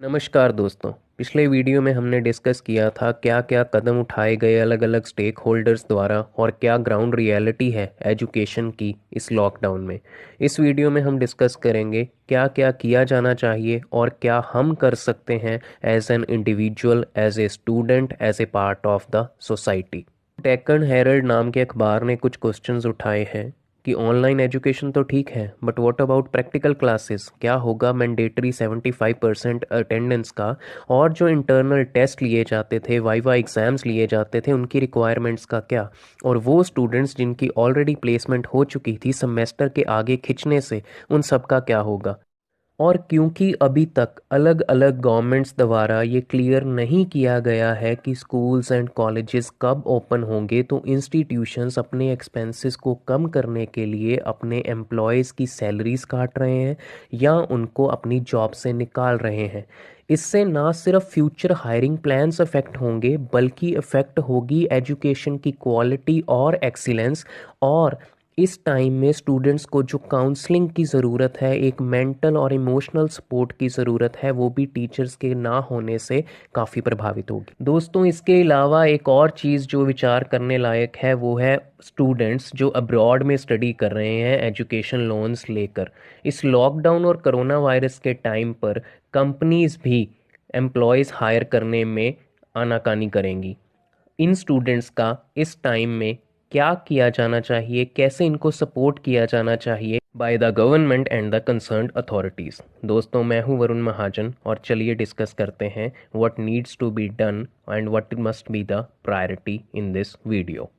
नमस्कार दोस्तों। पिछले वीडियो में हमने डिस्कस किया था क्या क्या कदम उठाए गए अलग अलग स्टेक होल्डर्स द्वारा और क्या ग्राउंड रियलिटी है एजुकेशन की इस लॉकडाउन में। इस वीडियो में हम डिस्कस करेंगे क्या क्या किया जाना चाहिए और क्या हम कर सकते हैं as an individual, as a student, as a part of the society. Deccan Herald नाम के अखबार ने कुछ क्वेश्चंस उठाए हैं कि ऑनलाइन एजुकेशन तो ठीक है but what about practical classes, क्या होगा मैंडेटरी 75% अटेंडेंस का, और जो इंटरनल टेस्ट लिए जाते थे, वाइवा एग्ज़ाम्स लिए जाते थे, उनकी रिक्वायरमेंट्स का क्या, और वो स्टूडेंट्स जिनकी ऑलरेडी प्लेसमेंट हो चुकी थी सेमेस्टर के आगे खिंचने से, उन सब का क्या होगा। और क्योंकि अभी तक अलग अलग गवर्नमेंट्स द्वारा ये क्लियर नहीं किया गया है कि स्कूल्स एंड कॉलेजेस कब ओपन होंगे, तो इंस्टीट्यूशंस अपने एक्सपेंसेस को कम करने के लिए अपने एम्प्लॉयज़ की सैलरीज काट रहे हैं या उनको अपनी जॉब से निकाल रहे हैं। इससे ना सिर्फ फ्यूचर हायरिंग प्लान्स अफेक्ट होंगे बल्कि अफेक्ट होगी एजुकेशन की क्वालिटी और एक्सीलेंस। और इस टाइम में स्टूडेंट्स को जो काउंसलिंग की ज़रूरत है, एक मेंटल और इमोशनल सपोर्ट की ज़रूरत है, वो भी टीचर्स के ना होने से काफ़ी प्रभावित होगी। दोस्तों, इसके अलावा एक और चीज़ जो विचार करने लायक है वो है स्टूडेंट्स जो अब्रॉड में स्टडी कर रहे हैं एजुकेशन लोन्स लेकर। इस लॉकडाउन और कोरोना वायरस के टाइम पर कंपनीज भी एम्प्लॉयज़ हायर करने में आनाकानी करेंगी। इन स्टूडेंट्स का इस टाइम में क्या किया जाना चाहिए, कैसे इनको सपोर्ट किया जाना चाहिए by the government and the concerned authorities. दोस्तों, मैं हूं वरुण महाजन और चलिए डिस्कस करते हैं what needs to be done and what must be the priority in this video.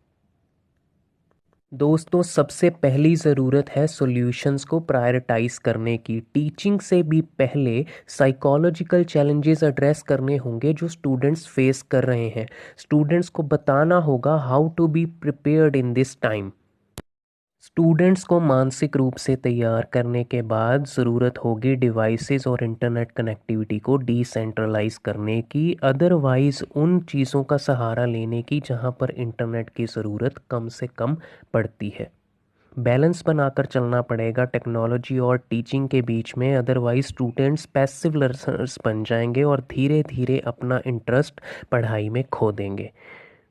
दोस्तों, सबसे पहली ज़रूरत है सॉल्यूशंस को प्रायोरिटाइज करने की। टीचिंग से भी पहले साइकोलॉजिकल चैलेंजेस एड्रेस करने होंगे जो स्टूडेंट्स फेस कर रहे हैं। स्टूडेंट्स को बताना होगा how to be prepared in this time. Students को मानसिक रूप से तैयार करने के बाद ज़रूरत होगी डिवाइसेस और इंटरनेट कनेक्टिविटी को डिसेंट्रलाइज करने की, अदरवाइज़ उन चीज़ों का सहारा लेने की जहां पर इंटरनेट की ज़रूरत कम से कम पड़ती है। बैलेंस बनाकर चलना पड़ेगा टेक्नोलॉजी और टीचिंग के बीच में, अदरवाइज स्टूडेंट्स पैसिव लर्नर्स बन जाएंगे और धीरे धीरे अपना इंटरेस्ट पढ़ाई में खो देंगे।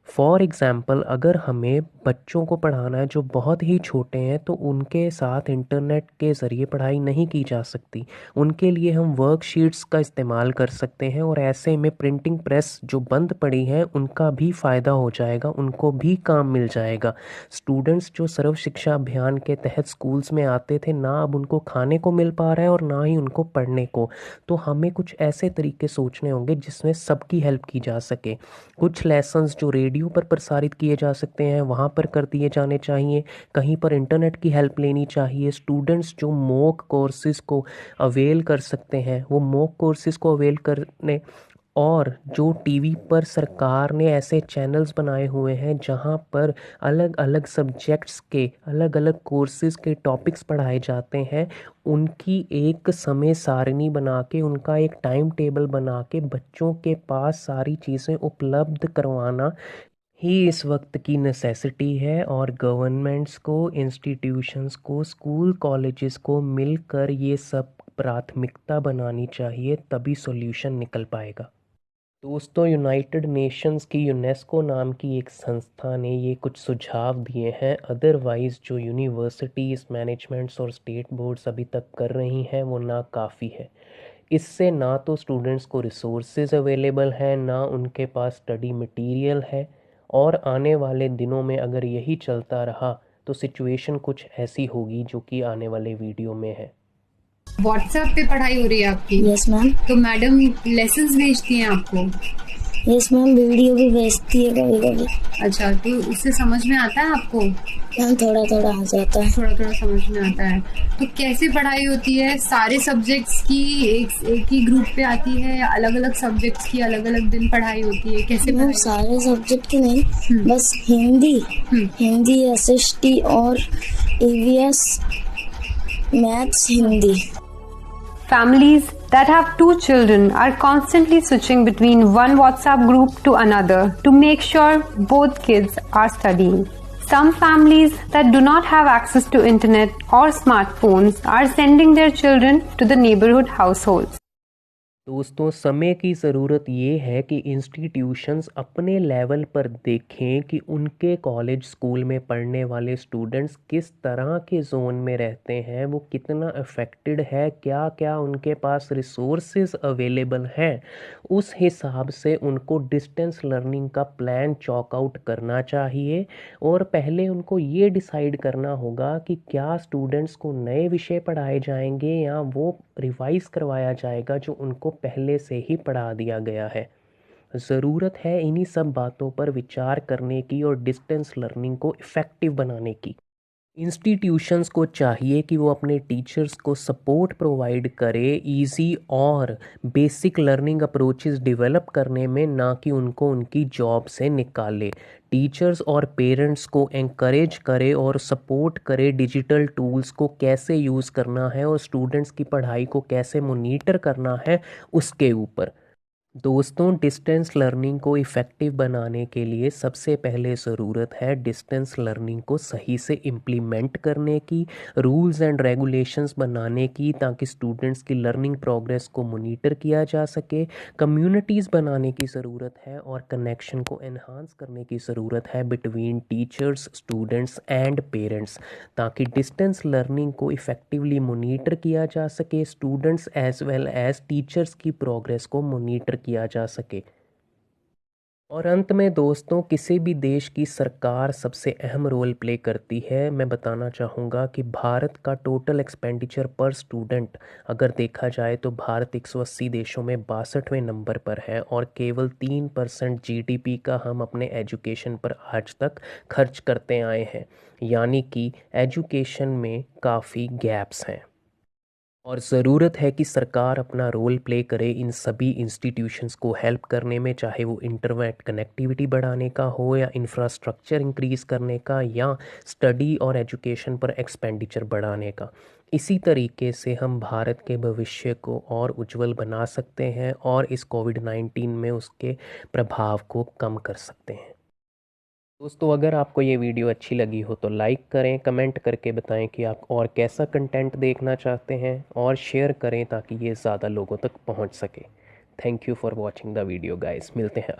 फॉर एग्ज़ाम्पल, अगर हमें बच्चों को पढ़ाना है जो बहुत ही छोटे हैं तो उनके साथ इंटरनेट के ज़रिए पढ़ाई नहीं की जा सकती। उनके लिए हम वर्कशीट्स का इस्तेमाल कर सकते हैं और ऐसे में प्रिंटिंग प्रेस जो बंद पड़ी है उनका भी फ़ायदा हो जाएगा, उनको भी काम मिल जाएगा। स्टूडेंट्स जो सर्व शिक्षा अभियान के तहत स्कूल्स में आते थे, ना अब उनको खाने को मिल पा रहा है और ना ही उनको पढ़ने को। तो हमें कुछ ऐसे तरीके सोचने होंगे जिसमें सबकी हेल्प की जा सके। कुछ लेसन्स जो रेडियो पर प्रसारित किए जा सकते हैं वहाँ पर कर दिए जाने चाहिए, कहीं पर इंटरनेट की हेल्प लेनी चाहिए। स्टूडेंट्स जो मॉक कोर्सेज को अवेल कर सकते हैं वो मॉक कोर्सेज को अवेल करने, और जो टीवी पर सरकार ने ऐसे चैनल्स बनाए हुए हैं जहां पर अलग अलग सब्जेक्ट्स के अलग अलग कोर्सेज के टॉपिक्स पढ़ाए जाते हैं, उनकी एक समय सारणी बना के, उनका एक टाइम टेबल बना के बच्चों के पास सारी चीज़ें उपलब्ध करवाना ही इस वक्त की नेसेसिटी है। और गवर्नमेंट्स को, इंस्टीट्यूशंस को, स्कूल कॉलेजेस को मिलकर ये सब प्राथमिकता बनानी चाहिए, तभी सॉल्यूशन निकल पाएगा। दोस्तों, यूनाइटेड नेशंस की यूनेस्को नाम की एक संस्था ने ये कुछ सुझाव दिए हैं, अदरवाइज़ जो यूनिवर्सिटीज़, मैनेजमेंट्स और स्टेट बोर्ड्स अभी तक कर रही हैं वो नाकाफ़ी है। इससे ना तो स्टूडेंट्स को रिसोर्सेज अवेलेबल हैं, ना उनके पास स्टडी मटेरियल है, और आने वाले दिनों में अगर यही चलता रहा तो सिचुएशन कुछ ऐसी होगी जो कि आने वाले वीडियो में है। व्हाट्सएप पे पढ़ाई हो रही है आपकी? Yes ma'am. तो मैडम लेसन्स भेजती हैं आपको? यस मैम, वीडियो भी भेजती है कभी कभी। अच्छा, तो उससे समझ में आता है आपको? मैम थोड़ा थोड़ा आ जाता है। थोड़ा थोड़ा समझ में आता है। तो कैसे पढ़ाई होती है? सारे सब्जेक्ट्स की एक ही ग्रुप पे आती है या अलग अलग सब्जेक्ट्स की अलग अलग दिन पढ़ाई होती है? कैसे मैम सारे सब्जेक्ट की नहीं, बस हिंदी एसएसटी और EVS, maths, Hindi. Families that have two children are constantly switching between one WhatsApp group to another to make sure both kids are studying. Some families that do not have access to internet or smartphones are sending their children to the neighborhood households. दोस्तों, समय की ज़रूरत ये है कि institutions अपने level पर देखें कि उनके कॉलेज स्कूल में पढ़ने वाले स्टूडेंट्स किस तरह के जोन में रहते हैं, वो कितना अफेक्टेड है, क्या क्या उनके पास रिसोर्सेज अवेलेबल हैं। उस हिसाब से उनको डिस्टेंस लर्निंग का प्लान चॉक आउट करना चाहिए। और पहले उनको ये डिसाइड करना होगा कि क्या स्टूडेंट्स को नए विषय पढ़ाए जाएंगे या वो रिवाइज करवाया जाएगा जो उनको पहले से ही पढ़ा दिया गया है। ज़रूरत है इन्हीं सब बातों पर विचार करने की और डिस्टेंस लर्निंग को इफ़ेक्टिव बनाने की। इंस्टीट्यूशंस को चाहिए कि वो अपने टीचर्स को सपोर्ट प्रोवाइड करे इजी और बेसिक लर्निंग अप्रोचेस डेवलप करने में, ना कि उनको उनकी जॉब से निकाले। टीचर्स और पेरेंट्स को एनकरेज करे और सपोर्ट करे डिजिटल टूल्स को कैसे यूज़ करना है और स्टूडेंट्स की पढ़ाई को कैसे मॉनिटर करना है उसके ऊपर। दोस्तों, डिस्टेंस लर्निंग को इफ़ेक्टिव बनाने के लिए सबसे पहले ज़रूरत है डिस्टेंस लर्निंग को सही से इम्प्लीमेंट करने की, रूल्स एंड रेगुलेशंस बनाने की, ताकि स्टूडेंट्स की लर्निंग प्रोग्रेस को मॉनिटर किया जा सके। कम्युनिटीज़ बनाने की ज़रूरत है और कनेक्शन को एनहांस करने की ज़रूरत है between teachers, students and parents, ताकि डिस्टेंस लर्निंग को इफ़ेक्टिवली मॉनिटर किया जा सके, students as well as teachers की प्रोग्रेस को मॉनिटर किया जा सके। और अंत में दोस्तों, किसी भी देश की सरकार सबसे अहम रोल प्ले करती है। मैं बताना चाहूँगा कि भारत का टोटल एक्सपेंडिचर पर स्टूडेंट अगर देखा जाए तो भारत 180 देशों में 62वें नंबर पर है और केवल 3% जीडीपी का हम अपने एजुकेशन पर आज तक खर्च करते आए हैं, यानी कि एजुकेशन में काफ़ी गैप्स हैं। और ज़रूरत है कि सरकार अपना रोल प्ले करे इन सभी इंस्टीट्यूशंस को हेल्प करने में, चाहे वो इंटरनेट कनेक्टिविटी बढ़ाने का हो या इंफ्रास्ट्रक्चर इंक्रीज़ करने का या स्टडी और एजुकेशन पर एक्सपेंडिचर बढ़ाने का। इसी तरीके से हम भारत के भविष्य को और उज्जवल बना सकते हैं और इस कोविड-19 में उसके प्रभाव को कम कर सकते हैं। दोस्तों, अगर आपको ये वीडियो अच्छी लगी हो तो लाइक करें, कमेंट करके बताएं कि आप और कैसा कंटेंट देखना चाहते हैं और शेयर करें ताकि ये ज़्यादा लोगों तक पहुंच सके। Thank you for watching the video guys. मिलते हैं अगले